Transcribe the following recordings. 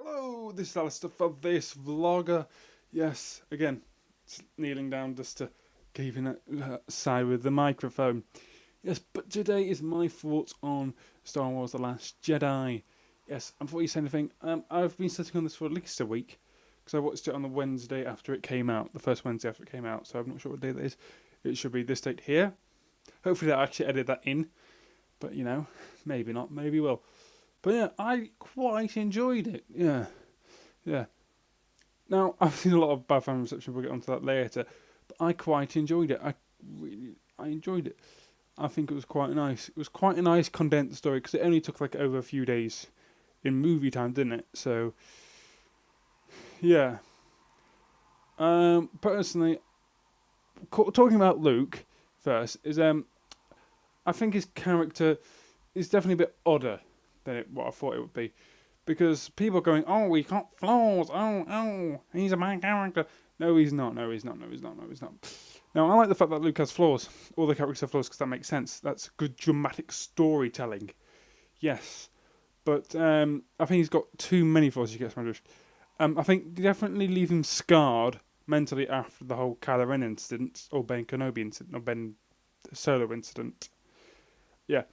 Hello, this is Alistair for this vlogger. Yes, again, kneeling down just to keep in a side with the microphone. Yes, but today is my thoughts on Star Wars The Last Jedi. Yes, and before you say anything, I've been sitting on this for at least a week, because I watched it on the Wednesday after it came out, the first Wednesday after it came out, so I'm not sure what day that is. It should be this date here. Hopefully they'll actually edit that in, but maybe not, maybe will. But yeah, I quite enjoyed it. Yeah. Now I've seen a lot of bad fan reception. We'll get onto that later. But I quite enjoyed it. I enjoyed it. I think it was quite nice. It was quite a nice condensed story because it only took like over a few days in movie time, didn't it? So yeah. Personally, talking about Luke first is I think his character is definitely a bit odder than what I thought it would be. Because people are going, oh, he got flaws, oh, he's a bad character. No, he's not, no, he's not, no, he's not, no, he's not. Now, I like the fact that Luke has flaws. All the characters have flaws because that makes sense. That's good dramatic storytelling. Yes. But I think he's got too many flaws, you get my drift. I think definitely leave him scarred mentally after the whole Kylo Ren incident, or Ben Kenobi incident, or Ben Solo incident. Yeah.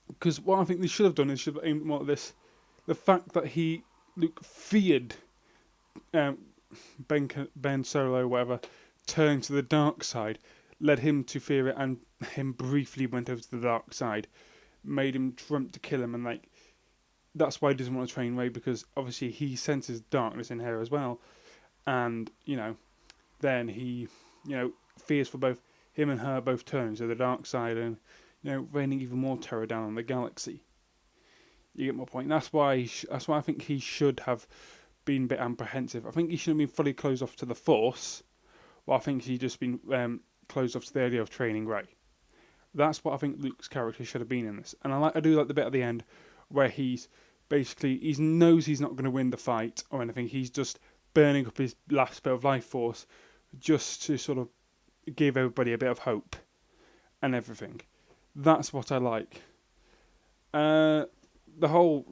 Because what I think they should have done is should have aimed more at this. The fact that Luke feared Ben Solo, whatever, turned to the dark side, led him to fear it, and him briefly went over to the dark side, made him dreamt to kill him, and that's why he doesn't want to train Rey, because obviously he senses darkness in her as well, and then he fears for both him and her both turning to the dark side, and raining even more terror down on the galaxy. You get my point. That's why I think he should have been a bit apprehensive. I think he shouldn't have been fully closed off to the Force. Well, I think he's just been closed off to the idea of training Rey. That's what I think Luke's character should have been in this. And I do like the bit at the end where he knows he's not going to win the fight or anything. He's just burning up his last bit of life force just to sort of give everybody a bit of hope and everything. That's what I like. The whole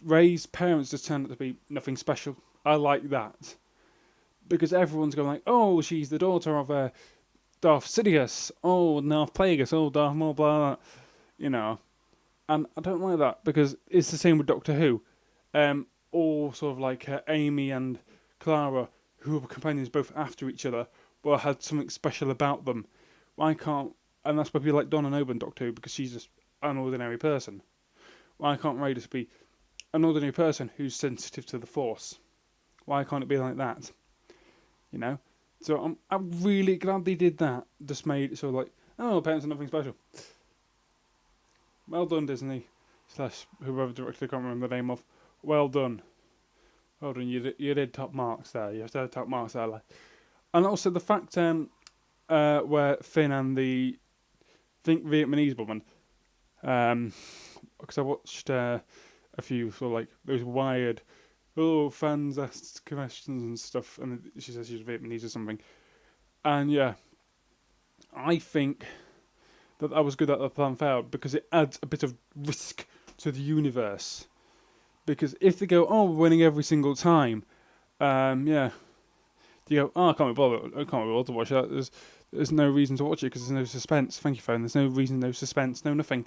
Rey's parents just turned out to be nothing special. I like that. Because everyone's going like, oh, she's the daughter of Darth Sidious. Oh, Darth Plagueis. Oh, Darth Maul, blah, blah. And I don't like that because it's the same with Doctor Who. All sort of like Amy and Clara, who were companions both after each other, but had something special about them. Why can't... And that's why people like Donna Noble in Doctor Who, because she's just an ordinary person. Why can't Rey just be an ordinary person who's sensitive to the Force? Why can't it be like that? So I'm really glad they did that. Just made it sort of like, oh, parents are nothing special. Well done, Disney / whoever directed, I can't remember the name of. Well done. Well done. You did top marks there. You did top marks there. And also the fact where Finn and the Vietnamese woman. Because I watched a few sort of like those wired, fans ask questions and stuff, and she says she's Vietnamese or something. And yeah, I think that was good that the plan failed because it adds a bit of risk to the universe. Because if they go, oh, we're winning every single time, you go, oh, I can't be bothered to watch that. There's no reason to watch it because there's no suspense. Thank you, phone. There's no reason, no suspense, no nothing.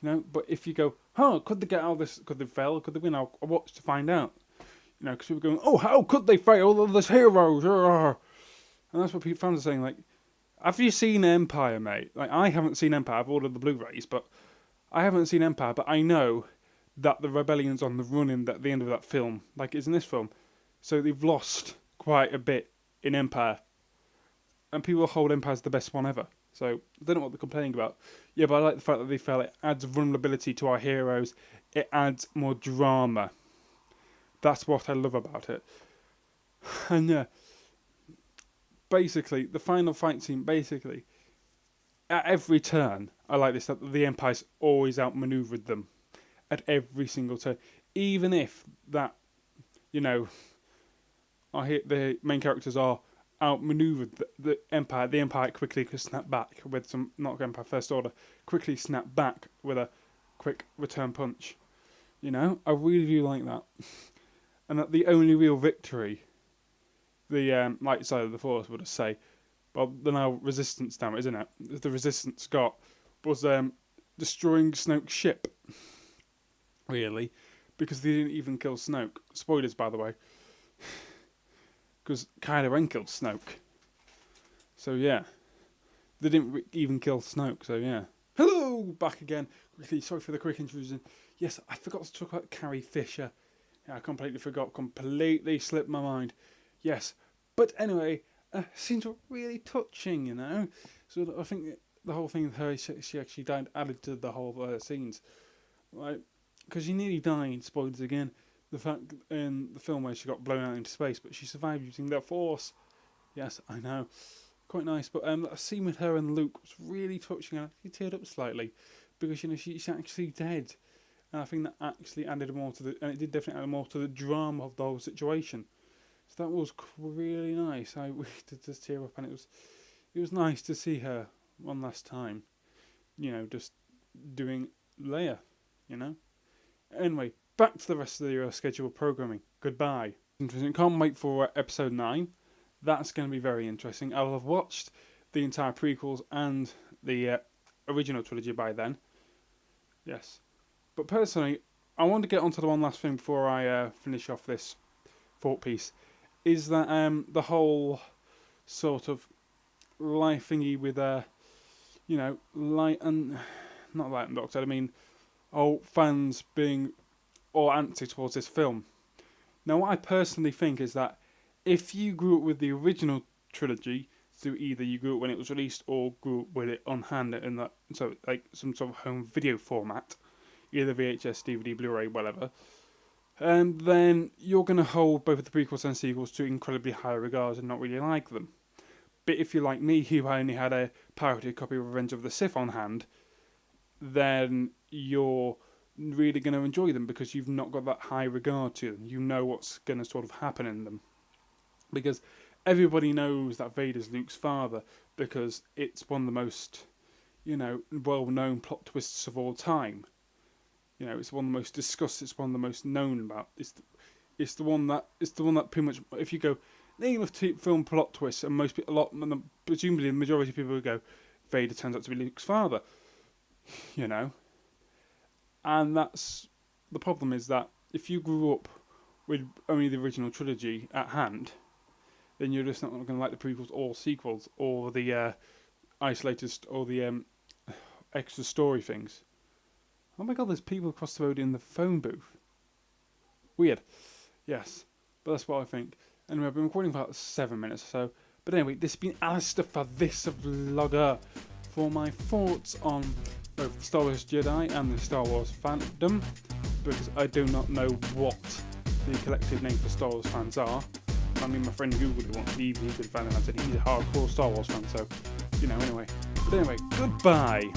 But if you go, oh, could they get out of this? Could they fail? Could they win? I'll watch to find out. Because people are going, oh, how could they fail? There's heroes. And that's what fans are saying. Like, have you seen Empire, mate? Like, I haven't seen Empire. I've ordered the Blu-rays, but I haven't seen Empire. But I know that the rebellion's on the run at the end of that film, like it's in this film. So they've lost quite a bit in Empire. And people hold Empire as the best one ever. So I don't know what they're complaining about. Yeah, but I like the fact that they felt it adds vulnerability to our heroes. It adds more drama. That's what I love about it. And yeah, basically, the final fight scene, at every turn, I like this, that the Empire's always outmaneuvered them. At every single turn. Even if that, the main characters are outmaneuvered the Empire quickly could snap back with some, not Empire First Order, quickly snap back with a quick return punch. I really do like that. and that the only real victory the light side of the Force would say, well, the now Resistance now, isn't it? The Resistance got was destroying Snoke's ship. Really, because they didn't even kill Snoke. Spoilers, by the way, because Kylo Ren killed Snoke. So yeah, they didn't even kill Snoke. So yeah. Hello, back again. Quickly, sorry for the quick intrusion. Yes, I forgot to talk about Carrie Fisher. Yeah, I completely forgot. Completely slipped my mind. Yes, but anyway, seems really touching, you know. So I think the whole thing with her, she actually died, added to the whole scenes, right? Because she nearly died. Spoilers again. The fact in the film where she got blown out into space, but she survived using the Force. Yes, I know, quite nice. But that scene with her and Luke was really touching, and I teared up slightly because she's actually dead, and I think that actually added more to and it did definitely add more to the drama of the whole situation. So that was really nice. I really did just tear up, and it was nice to see her one last time. You know, just doing Leia. You know. Anyway, back to the rest of the scheduled programming. Goodbye. Interesting. Can't wait for episode 9. That's going to be very interesting. I will have watched the entire prequels and the original trilogy by then. Yes. But personally, I want to get onto the one last thing before I finish off this thought piece. Is that the whole sort of life thingy with, you know, light and... Not light and dark side, I mean... fans being all antsy towards this film. Now, what I personally think is that if you grew up with the original trilogy, so either you grew up when it was released or grew up with it on hand in that, so like some sort of home video format, either VHS, DVD, Blu-ray, whatever, and then you're going to hold both of the prequels and sequels to incredibly high regards and not really like them. But if you're like me, who only had a pirated copy of Revenge of the Sith on hand, then you're really going to enjoy them because you've not got that high regard to them. You know what's going to sort of happen in them. Because everybody knows that Vader's Luke's father because it's one of the most, you know, well-known plot twists of all time. You know, it's one of the most discussed, it's one of the most known about. It's the one that pretty much, if you go, name of film plot twists, and most people, presumably the majority of people would go, Vader turns out to be Luke's father. You know, and that's the problem, is that if you grew up with only the original trilogy at hand, then you're just not going to like the prequels or sequels or the isolated or the extra story things. Oh my god, there's people across the road in the phone booth. Weird. Yes, but that's what I think. Anyway, I've been recording for about 7 minutes or so. But anyway, this has been Alistair for this vlogger. For my thoughts on both Star Wars Jedi and the Star Wars fandom, because I do not know what the collective name for Star Wars fans are. I mean, my friend Googled it once, he could find it, and I said he's a hardcore Star Wars fan, so, you know, anyway. But anyway, goodbye!